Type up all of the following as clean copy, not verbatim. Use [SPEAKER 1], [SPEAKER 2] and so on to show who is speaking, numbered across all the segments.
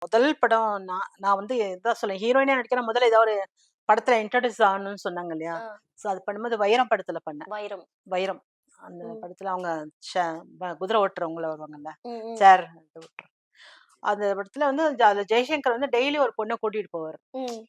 [SPEAKER 1] முதல் படம் நான் வந்து இதான் சொல்லேன், ஹீரோயினா நடிக்கிறேன். முதல்ல ஏதாவது ஒரு படத்துல இன்ட்ரோடியூஸ் ஆகணும்னு சொன்னாங்க இல்லையா?
[SPEAKER 2] ஆ.
[SPEAKER 1] ஸோ அது பண்ணும்போது வைரம் படத்துல பண்ணேன்.
[SPEAKER 2] வைரம்.
[SPEAKER 1] வைரம். அந்த
[SPEAKER 2] ம்.
[SPEAKER 1] படத்துல அவங்க ஷ குதிரை ஓட்டுறவங்கள வருவாங்கல்ல.
[SPEAKER 2] ம், ம்.
[SPEAKER 1] சேர் ஓட்டுற அந்த படத்துல வந்து அதுல ஜெய்சங்கர் வந்து டெய்லி ஒரு பொண்ண கூட்டிட்டு போவாரு.
[SPEAKER 2] ம்.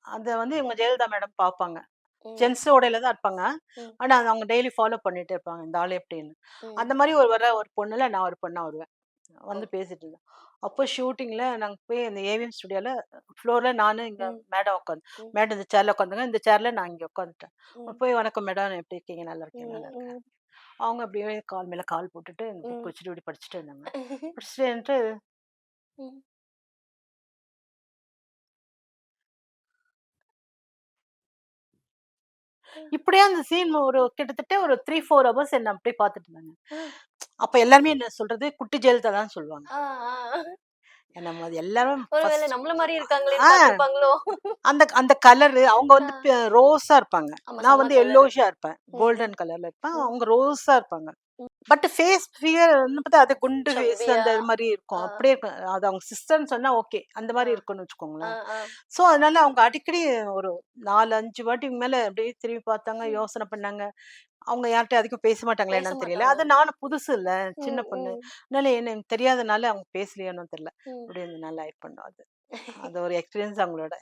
[SPEAKER 1] அத வந்து இவங்க ஜெயலலிதா மேடம் பார்ப்பாங்க.
[SPEAKER 2] ம்.
[SPEAKER 1] ஜென்ஸ் உடையில தான் இருப்பாங்க.
[SPEAKER 2] ம்.
[SPEAKER 1] ஆனா அத அவங்க டெய்லி ஃபாலோ பண்ணிட்டே இருப்பாங்க. இந்த ஆள் எப்படின்னு.
[SPEAKER 2] ம்.
[SPEAKER 1] அந்த மாரி ஒரு பொண்ணுல நான் ஒரு பொண்ணா வருவேன்.
[SPEAKER 2] ஓ!
[SPEAKER 1] வந்து பேசிட்டு இருந்தேன். அப்போ ஷூட்டிங்ல நாங்க போய் அந்த ஏவிஎம் ஸ்டுடியோல ஃப்ளோர்ல நானு இங்க
[SPEAKER 2] ம்.
[SPEAKER 1] மேடம் உட்காந்து
[SPEAKER 2] ம்.
[SPEAKER 1] மேடம் இந்த சேர்ல உட்காந்துங்க. இந்த சேர்ல நான் இங்க உட்காந்துட்டேன்.
[SPEAKER 2] ம்.
[SPEAKER 1] போய் வணக்கம் மேடம் எப்படி இருக்கீங்க? நல்லா இருக்கேன்,
[SPEAKER 2] ம்.
[SPEAKER 1] நல்லா இருக்கேன்.
[SPEAKER 2] ம்.
[SPEAKER 1] அவங்க அப்படியே கால் மேல கால் போட்டுட்டு புக்
[SPEAKER 2] ம்.
[SPEAKER 1] வச்சுட்டு இப்படி படிச்சுட்டு இருந்தாங்க. படிச்சுட்டு இருந்துட்டு
[SPEAKER 2] ம்.
[SPEAKER 1] இப்படியே அந்த சீன் ஒரு கிட்டத்தட்ட ஒரு 3, 4 ஹவர்ஸ் என்ன அப்படியே பார்த்துட்டு இருந்தாங்க.
[SPEAKER 2] ஆ.
[SPEAKER 1] அப்ப எல்லாருமே என்ன சொல்றது, குட்டி ஜெயலலிதா தான் சொல்லுவாங்க.
[SPEAKER 2] ஆ, ஆ.
[SPEAKER 1] நம்ம அது எல்லாரும்
[SPEAKER 2] ஒருவேள
[SPEAKER 1] ஃபர்ஸ்ட்
[SPEAKER 2] நம்மள மாரி இருக்காங்களேன்னு
[SPEAKER 1] ஆ
[SPEAKER 2] பார்த்திருப்பாங்களோ?
[SPEAKER 1] அந்த அந்த கலரு அவங்க
[SPEAKER 2] ஆ.
[SPEAKER 1] வந்து ரோஸா இருப்பாங்க.
[SPEAKER 2] ஆமா,
[SPEAKER 1] நான்
[SPEAKER 2] செம்ம
[SPEAKER 1] வந்து
[SPEAKER 2] கலரு.
[SPEAKER 1] எல்லோயிஷா இருப்பேன்.
[SPEAKER 2] ம், ம்,
[SPEAKER 1] கோல்டன் கலர்ல இருப்பேன்.
[SPEAKER 2] ம்,
[SPEAKER 1] அவங்க ரோஸா இருப்பாங்க.
[SPEAKER 2] ம்.
[SPEAKER 1] பட் ஃபிகர் வந்து பார்த்தா அது குண்டு ஃபேஸ்
[SPEAKER 2] சப்பியா.
[SPEAKER 1] அந்த மாரி
[SPEAKER 2] ஆ,
[SPEAKER 1] இருக்கும். அப்படியே இருக்கும். அது அவங்க சிஸ்டர்ன்னு சொன்னா ஓகே. அந்த
[SPEAKER 2] ஆ,
[SPEAKER 1] மாரி இருக்கும்னு
[SPEAKER 2] ஆ,
[SPEAKER 1] வச்சுக்கோங்களேன்.
[SPEAKER 2] ஆ.
[SPEAKER 1] ஸோ அதனால அவங்க அடிக்கடி ஒரு 4, 5 வாட்டிக்கு மேல அப்படியே திரும்பி பார்த்தாங்க,
[SPEAKER 2] ம்.
[SPEAKER 1] யோசனை பண்ணாங்க. அவங்க யார்ட்டயும் அதிகம் பேச மாட்டாங்களா
[SPEAKER 2] பேச
[SPEAKER 1] என்னன்னு தெரியல.
[SPEAKER 2] மாட்டாங்க.
[SPEAKER 1] அது நானும் புதுசு இல்ல, சின்ன
[SPEAKER 2] ம்,
[SPEAKER 1] பொண்ணு.
[SPEAKER 2] ம்,
[SPEAKER 1] அதனால என்ன எனக்கு தெரியாதனால அவங்க பேசலையோன்னு தெரியல.
[SPEAKER 2] ம்.
[SPEAKER 1] அப்படியே நல்லா ஆக்ட் பண்ணோம் அது. அது ஒரு எக்ஸ்பீரியன்ஸ் அவங்களோட.